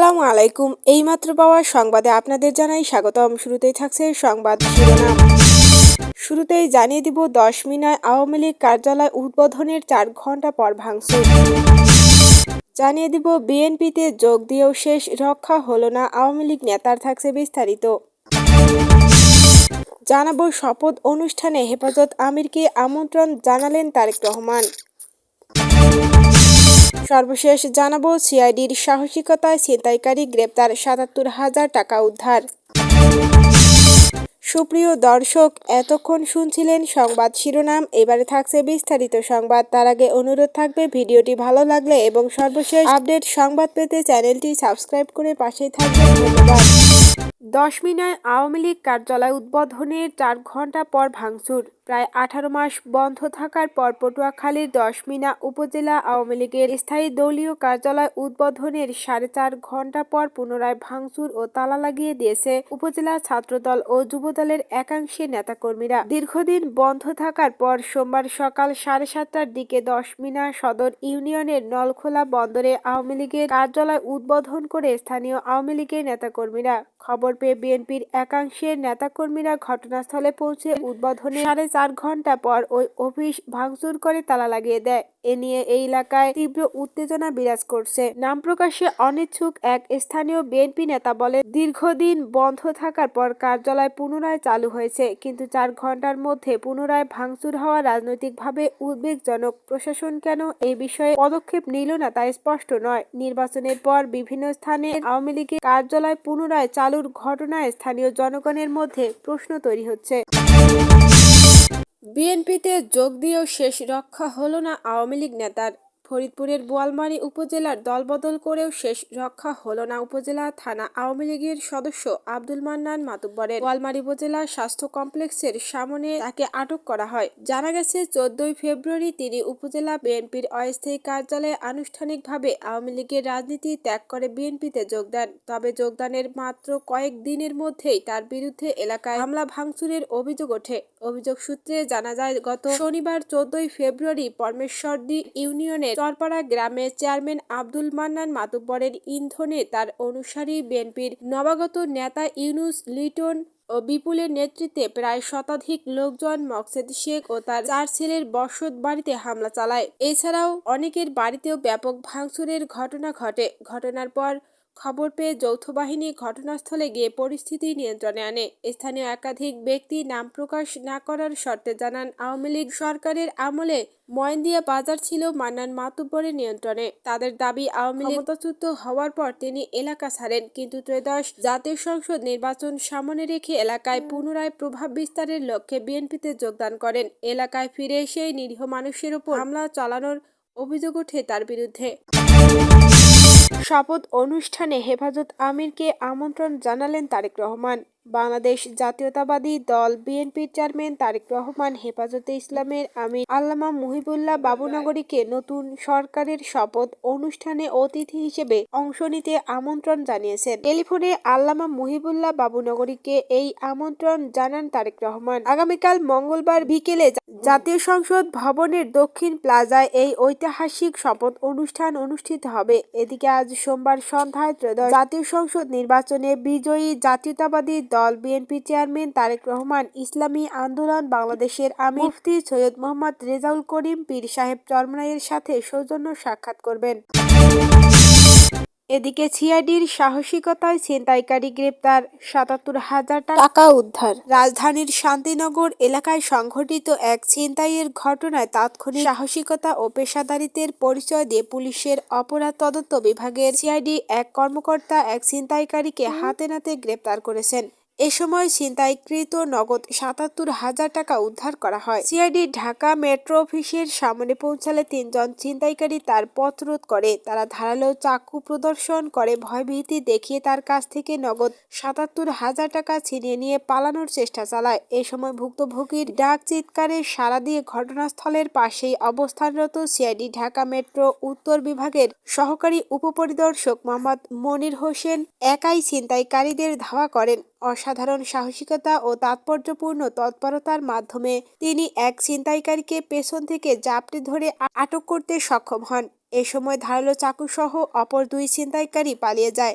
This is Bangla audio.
আসসালামু আলাইকুম। এইমাত্র পাওয়া সংবাদে আপনাদের জানাই স্বাগতম। শুরুতেই থাকছে সংবাদ শিরোনাম। শুরুতেই জানিয়ে দিব 10 মিনায় আওয়ামী লীগ কার্যালয় উদ্বোধনের 4 ঘন্টা পর ভাঙচুর। জানিয়ে দিব বিএনপিতে যোগ দিয়েও শেষ রক্ষা হলো না আওয়ামী লীগ নেতার, থাকছে বিস্তারিত। জানাবো শপথ অনুষ্ঠানে হেফাজত আমিরকে আমন্ত্রণ জানালেন তারেক রহমান। সর্বশেষ জানাবো সিআইডির সাহসিকতায় ছিনতাইকারী গ্রেপ্তার, ৭৭,০০০ টাকা উদ্ধার। সুপ্রিয় দর্শক, এতক্ষণ শুনছিলেন সংবাদ শিরোনাম, এবারে থাকছে বিস্তারিত সংবাদ। তার আগে অনুরোধ থাকবে ভিডিওটি ভালো লাগলে এবং সর্বশেষ আপডেট সংবাদ পেতে চ্যানেলটি সাবস্ক্রাইব করে পাশেই থাকবেন। ধন্যবাদ। 10 মিনায় আওয়ামী লীগ কার্যালয় উদ্বোধনের 4 ঘন্টা পর ভাঙচুর। প্রায় 18 মাস বন্ধ থাকার পর পটুয়াখালীর 10 মিনা উপজেলা আওয়ামী লীগের স্থায়ী দলীয় কার্যালয় উদ্বোধনের 4.5 ঘন্টা পর পুনরায় ভাঙচুর ও তালা লাগিয়ে দিয়েছে উপজেলা ছাত্রদল ও যুবদলের একাংশের নেতাকর্মীরা। দীর্ঘদিন বন্ধ থাকার পর সোমবার সকাল 7:30টার দিকে 10 মিনা সদর ইউনিয়নের নলখোলা বন্দরে আওয়ামী লীগের কার্যালয় উদ্বোধন করে স্থানীয় আওয়ামী লীগের নেতাকর্মীরা। খবর পেয়ে বিএনপির একাংশের নেতাকর্মীরা ঘটনাস্থলে পৌঁছে উদ্বোধনের 4.5 ঘন্টা পর ওই অফিস ভাঙচুর করে তালা লাগিয়ে দেয়। এ নিয়ে এই এলাকায় তীব্র উত্তেজনা বিরাজ করছে। নাম প্রকাশে অনিচ্ছুক এক স্থানীয় বিএনপি নেতা বলে, দীর্ঘদিন বন্ধ থাকার পর কার্যালয় পুনরায় চালু হয়েছে, কিন্তু 4 ঘন্টার মধ্যে পুনরায় ভাঙচুর হওয়া রাজনৈতিকভাবে উদ্বেগজনক। প্রশাসন কেন এই বিষয়ে পদক্ষেপ নিল না তা স্পষ্ট নয়। নির্বাচনের পর বিভিন্ন স্থানে আওয়ামী লীগের কার্যালয় পুনরায় চালুর ঘটনায় স্থানীয় জনগণের মধ্যে প্রশ্ন তৈরি হচ্ছে। বিএনপিতে যোগ দিয়েও শেষ রক্ষা হলো না আওয়ামী লীগ নেতার। ফরিদপুরের বোয়ালমারী উপজেলার দলবদল করেও শেষ রক্ষা হলো না উপজেলা থানা আওয়ামী লীগের সদস্য আব্দুল মান্নান মাতুব্বরের। বোয়ালমারী উপজেলা স্বাস্থ্য কমপ্লেক্সের সামনে তাকে আটক করা হয়। জানা গেছে 14 ফেব্রুয়ারি তিনি উপজেলা বিএনপির অস্থায়ী কার্যালয়ে আনুষ্ঠানিকভাবে আওয়ামী লীগের রাজনীতি ত্যাগ করে বিএনপিতে যোগ দেন। তবে যোগদানের মাত্র কয়েক দিনের মধ্যেই তার বিরুদ্ধে এলাকায় হামলা ভাঙচুরের অভিযোগ ওঠে। অভিযোগ সূত্রে জানা যায়, গত শনিবার 14 ফেব্রুয়ারি পরমেশ্বরদী ইউনিয়নের চরপাড়া গ্রামের চেয়ারম্যান আব্দুল মান্নান মাতুব্বরের ইন্ধনে তার অনুসারী বিএনপির নবাগত নেতা ইউনুস, লিটন ও বিপুলের নেতৃত্বে প্রায় শতাধিক লোকজন মকসেদ শেখ ও তার 4 ছেলের বসত বাড়িতে হামলা চালায়। এছাড়াও অনেকের বাড়িতেও ব্যাপক ভাঙচুরের ঘটনা ঘটে। ঘটনার পর খবর পেয়ে যৌথ বাহিনী ঘটনাস্থলে গিয়ে পরিস্থিতি নিয়ন্ত্রণে আনে। স্থানীয় একাধিক ব্যক্তি নাম প্রকাশ না করার শর্তে জানান, আওয়ামী লীগ সরকারের আমলে ময়নদিয়া বাজার ছিল মান্নান মাতুব্বরের নিয়ন্ত্রণে। তাদের দাবি, আওয়ামী লীগ ক্ষমতাচ্যুত হওয়ার পর তিনি এলাকা ছাড়েন, কিন্তু ত্রয়োদশ জাতীয় সংসদ নির্বাচন সামনে রেখে এলাকায় পুনরায় প্রভাব বিস্তারের লক্ষ্যে বিএনপিতে যোগদান করেন। এলাকায় ফিরে এসে নিরীহ মানুষের উপর হামলা চালানোর অভিযোগ ওঠে তার বিরুদ্ধে। শপথ অনুষ্ঠানে হেফাজত আমিরকে আমন্ত্রণ জানালেন তারেক রহমান। বাংলাদেশ জাতীয়তাবাদী দল বিএনপির চেয়ারম্যান তারেক রহমান হেফাজতে ইসলামের আমির আল্লামা মুহিবুল্লাহ বাবুনগরীকে নতুন সরকারের শপথ অনুষ্ঠানে অতিথি হিসেবে অংশ নিতে আমন্ত্রণ জানিয়েছেন। টেলিফোনে আল্লামা মুহিবুল্লাহ বাবুনগরীকে এই আমন্ত্রণ জানান তারেক রহমান। আগামীকাল মঙ্গলবার বিকেলে জাতীয় সংসদ ভবনের দক্ষিণ প্লাজায় এই ঐতিহাসিক শপথ অনুষ্ঠান অনুষ্ঠিত হবে। এদিকে আজ সোমবার সন্ধ্যায় ত্রয়োদশ জাতীয় সংসদ নির্বাচনে বিজয়ী জাতীয়তাবাদী দল বিএনপি চেয়ারম্যান তারেক রহমান ইসলামী আন্দোলন বাংলাদেশের আমির মুফতি সৈয়দ মোহাম্মদ রেজাউল করিম পীর সাহেব চরমনাইয়ের সাথে সৌজন্য সাক্ষাৎ করবেন। এদিকে সিআইডির সাহসিকতায় ছিনতাইকারী গ্রেপ্তার, ৭৭,০০০ টাকা উদ্ধার। রাজধানীর শান্তিনগর এলাকায় সংঘটিত এক ছিনতাইয়ের ঘটনায় তাৎক্ষণিক সাহসিকতা ও পেশাদারিত্বের পরিচয় দিয়ে পুলিশের অপরাধ তদন্ত বিভাগের সিআইডি এক কর্মকর্তা এক ছিনতাইকারীকে হাতে নাতে গ্রেপ্তার করেছেন। এ সময় ছিনতাইকৃত নগদ ৭৭,০০০ টাকা উদ্ধার করা হয়। সিআইডি ঢাকা মেট্রো অফিসের সামনে পৌঁছালে 3 জন ছিনতাইকারী তার পথ রোধ করে। তারা ধারালো চাকু প্রদর্শন করে ভয়ভীতি দেখিয়ে তার কাছ থেকে নগদ ৭৭,০০০ টাকা ছিনিয়ে নিয়ে পালানোর চেষ্টা চালায়। এ সময় ভুক্তভোগীর ডাক চিৎকারে সাড়া দিয়ে ঘটনাস্থলের পাশেই অবস্থানরত সিআইডি ঢাকা মেট্রো উত্তর বিভাগের সহকারী উপপরিদর্শক মোহাম্মদ মনির হোসেন একাই ছিনতাইকারীদের ধাওয়া করেন। অসাধারণ সাহসিকতা ও তাৎপর্যপূর্ণ তৎপরতার মাধ্যমে তিনি এক ছিনতাইকারীকে পেছন থেকে জাপটে ধরে আটক করতে সক্ষম হন। এ সময় ধারালো চাকুসহ অপর 2 ছিনতাইকারী পালিয়ে যায়।